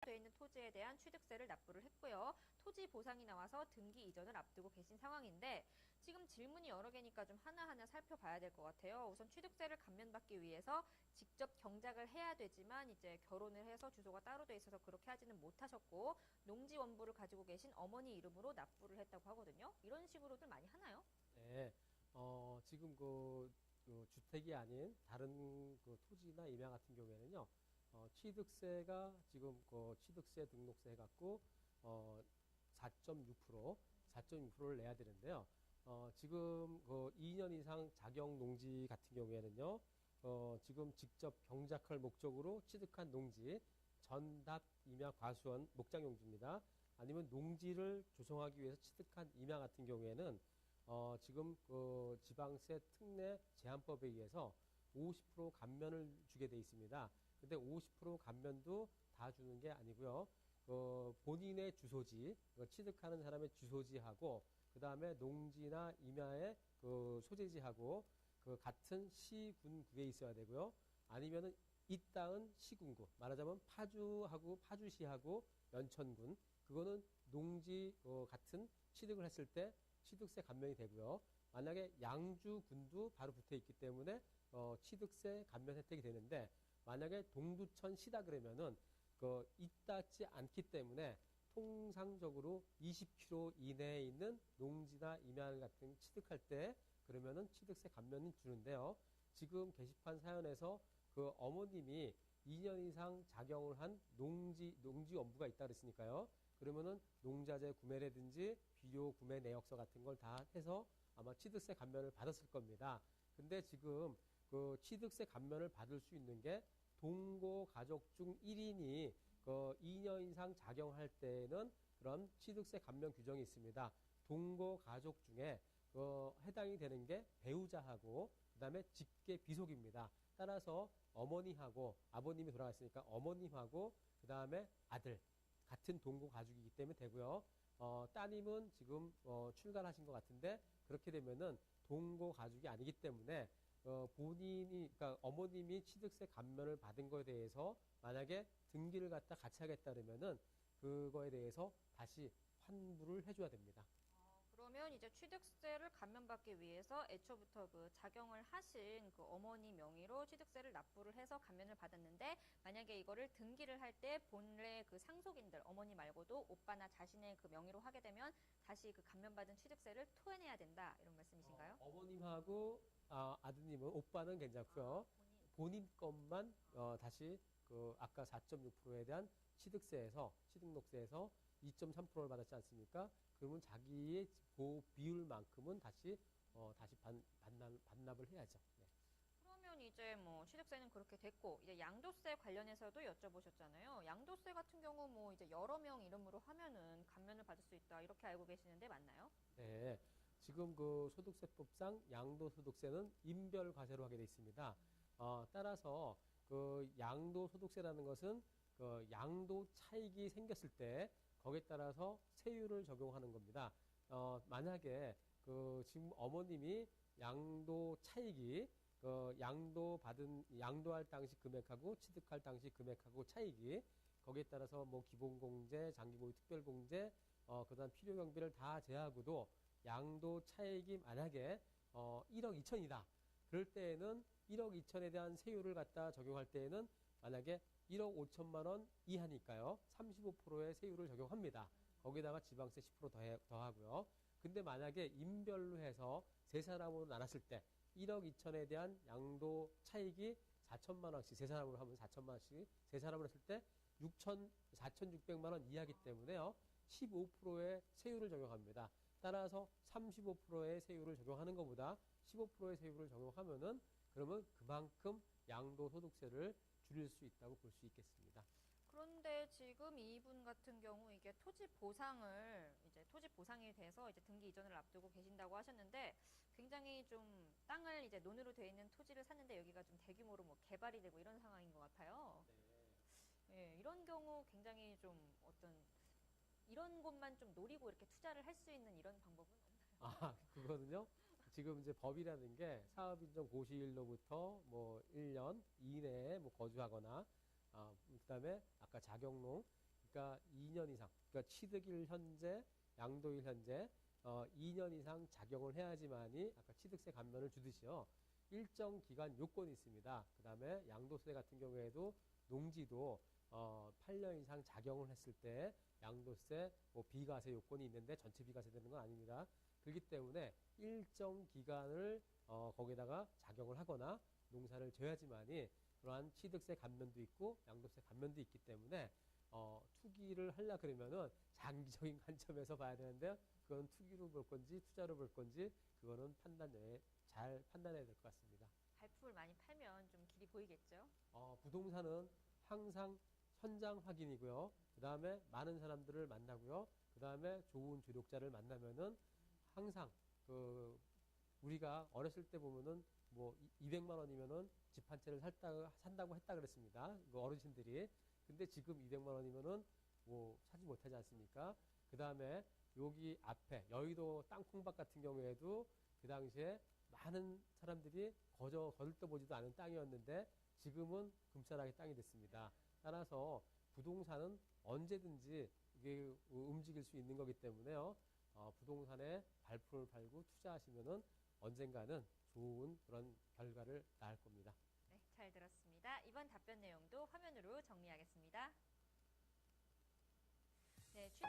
돼 있는 토지에 대한 취득세를 납부를 했고요. 토지 보상이 나와서 등기 이전을 앞두고 계신 상황인데 지금 질문이 여러 개니까 좀 하나하나 살펴봐야 될 것 같아요. 우선 취득세를 감면받기 위해서 직접 경작을 해야 되지만 이제 결혼을 해서 주소가 따로 돼 있어서 그렇게 하지는 못하셨고 농지 원부를 가지고 계신 어머니 이름으로 납부를 했다고 하거든요. 이런 식으로들 많이 하나요? 네, 지금 그 주택이 아닌 다른 그 토지나 임야 같은 경우에는요, 취득세가 지금 그 취득세 등록세 해갖고, 4.6%, 4.6%를 내야 되는데요. 지금 그 2년 이상 작용 농지 같은 경우에는요, 지금 직접 경작할 목적으로 취득한 농지, 전답 임야 과수원 목장 용지입니다. 아니면 농지를 조성하기 위해서 취득한 임야 같은 경우에는 지금 그 지방세 특례 제한법에 의해서 50% 감면을 주게 돼 있습니다. 근데 50% 감면도 다 주는 게 아니고요. 본인의 주소지, 취득하는 사람의 주소지하고 그 다음에 농지나 임야의 그 소재지하고 그 같은 시군구에 있어야 되고요. 아니면은 이 땅은 시군구, 말하자면 파주하고 파주시하고 연천군, 그거는 농지 같은 취득을 했을 때 취득세 감면이 되고요. 만약에 양주군도 바로 붙어 있기 때문에 취득세 감면 혜택이 되는데 만약에 동두천 시다 그러면은 있다지 않기 때문에 통상적으로 20km 이내에 있는 농지나 임야 같은 취득할 때 그러면은 취득세 감면이 주는데요. 지금 게시판 사연에서 그 어머님이 2년 이상 작용을 한 농지 원부가 있다 그랬으니까요. 그러면은 농자재 구매라든지 비료 구매 내역서 같은 걸 다 해서 아마 취득세 감면을 받았을 겁니다. 근데 지금 그 취득세 감면을 받을 수 있는 게 동거 가족 중 1인이 그 2년 이상 작용할 때에는 그런 취득세 감면 규정이 있습니다. 동거 가족 중에 해당이 되는 게 배우자하고 그다음에 직계 비속입니다. 따라서 어머니하고 아버님이 돌아갔으니까 어머님하고 그다음에 아들 같은 동거 가족이기 때문에 되고요. 따님은 지금 출가하신 것 같은데 그렇게 되면은 동거 가족이 아니기 때문에 본인이 그러니까 어머님이 취득세 감면을 받은 거에 대해서 만약에 등기를 갖다 같이 하겠다 그러면은 그거에 대해서 다시 환불을 해줘야 됩니다. 그러면 이제 취득세를 감면받기 위해서 애초부터 그 작용을 하신 그 어머니 명의로 취득세를 납부를 해서 감면을 받았는데 만약에 이거를 등기를 할 때 본래 그 상속인들 어머니 말고도 오빠나 자신의 그 명의로 하게 되면 다시 그 감면받은 취득세를 토해내야 된다 이런 말씀이신가요? 어머님하고 아드님은 오빠는 괜찮고요. 본인 것만 다시 그 아까 4.6%에 대한 취득세에서 2.3%를 받았지 않습니까? 그러면 자기의 그 비율만큼은 다시 반납을 해야죠. 네. 그러면 이제 뭐 취득세는 그렇게 됐고 이제 양도세 관련해서도 여쭤보셨잖아요. 양도세 같은 경우 뭐 이제 여러 명 이름으로 하면은 감면을 받을 수 있다 이렇게 알고 계시는데 맞나요? 네. 지금 그 소득세법상 양도소득세는 인별과세로 하게 되어 있습니다. 따라서 그 양도소득세라는 것은 그 양도 차익이 생겼을 때 거기에 따라서 세율을 적용하는 겁니다. 만약에 그 지금 어머님이 양도 차익이 양도할 당시 금액하고 취득할 당시 금액하고 차익이 거기에 따라서 뭐 기본공제, 장기보유 특별공제, 그다음 필요경비를 다 제하고도 양도 차익이 만약에 1억 2천이다. 그럴 때에는 1억 2천에 대한 세율을 갖다 적용할 때에는 만약에 1억 5천만 원 이하니까요. 35%의 세율을 적용합니다. 거기다가 지방세 10% 더하고요. 근데 만약에 인별로 해서 세 사람으로 나눴을 때 1억 2천에 대한 양도 차익이 4천만 원씩 세 사람으로 하면 4천만 원씩 세 사람으로 했을 때 4,600만 원 이하기 때문에요. 15%의 세율을 적용합니다. 따라서 35%의 세율을 적용하는 것보다 15%의 세율을 적용하면은 그러면 그만큼 양도소득세를 줄일 수 있다고 볼 수 있겠습니다. 그런데 지금 이분 같은 경우 이게 토지 보상을 이제 토지 보상이 돼서 이제 등기 이전을 앞두고 계신다고 하셨는데 굉장히 좀 땅을 이제 논으로 되어 있는 토지를 샀는데 여기가 좀 대규모로 뭐 개발이 되고 이런 상황인 것 같아요. 예, 이런 경우 굉장히 좀 어떤 이런 곳만 좀 노리고 이렇게 투자를 할 수 있는 이런 방법은 없나요? 그거는요. 지금 이제 법이라는 게 사업인정 고시일로부터 뭐 1년 이내에 뭐 거주하거나, 그다음에 아까 자격농 그러니까 2년 이상, 그러니까 취득일 현재, 양도일 현재 2년 이상 작용을 해야지만이 아까 취득세 감면을 주듯이요. 일정 기간 요건이 있습니다. 그 다음에 양도세 같은 경우에도 농지도 8년 이상 작용을 했을 때 양도세 뭐 비과세 요건이 있는데 전체 비과세 되는 건 아닙니다. 그렇기 때문에 일정 기간을 거기다가 작용을 하거나 농사를 져야지만이 그러한 취득세 감면도 있고 양도세 감면도 있기 때문에 투기를 하려 그러면은 장기적인 관점에서 봐야 되는데 그건 투기로 볼 건지 투자로 볼 건지 그거는 잘 판단해야 될 것 같습니다. 발품을 많이 팔면 좀 길이 보이겠죠? 부동산은 항상 현장 확인이고요. 그 다음에 많은 사람들을 만나고요. 그 다음에 좋은 조력자를 만나면은 항상 우리가 어렸을 때 보면은 뭐 200만 원이면은 집 한 채를 산다고 했다 그랬습니다. 그 어르신들이. 근데 지금 200만 원이면은 뭐 사지 못하지 않습니까? 그 다음에 여기 앞에 여의도 땅콩밭 같은 경우에도 그 당시에 많은 사람들이 거들떠보지도 않은 땅이었는데 지금은 금싸라기 땅이 됐습니다. 따라서 부동산은 언제든지 이게 움직일 수 있는 거기 때문에요. 부동산에 발품을 팔고 투자하시면은 언젠가는 좋은 그런 결과를 낳을 겁니다. 네, 잘 들었습니다. 이번 답변 내용도 화면으로 정리하겠습니다. 네,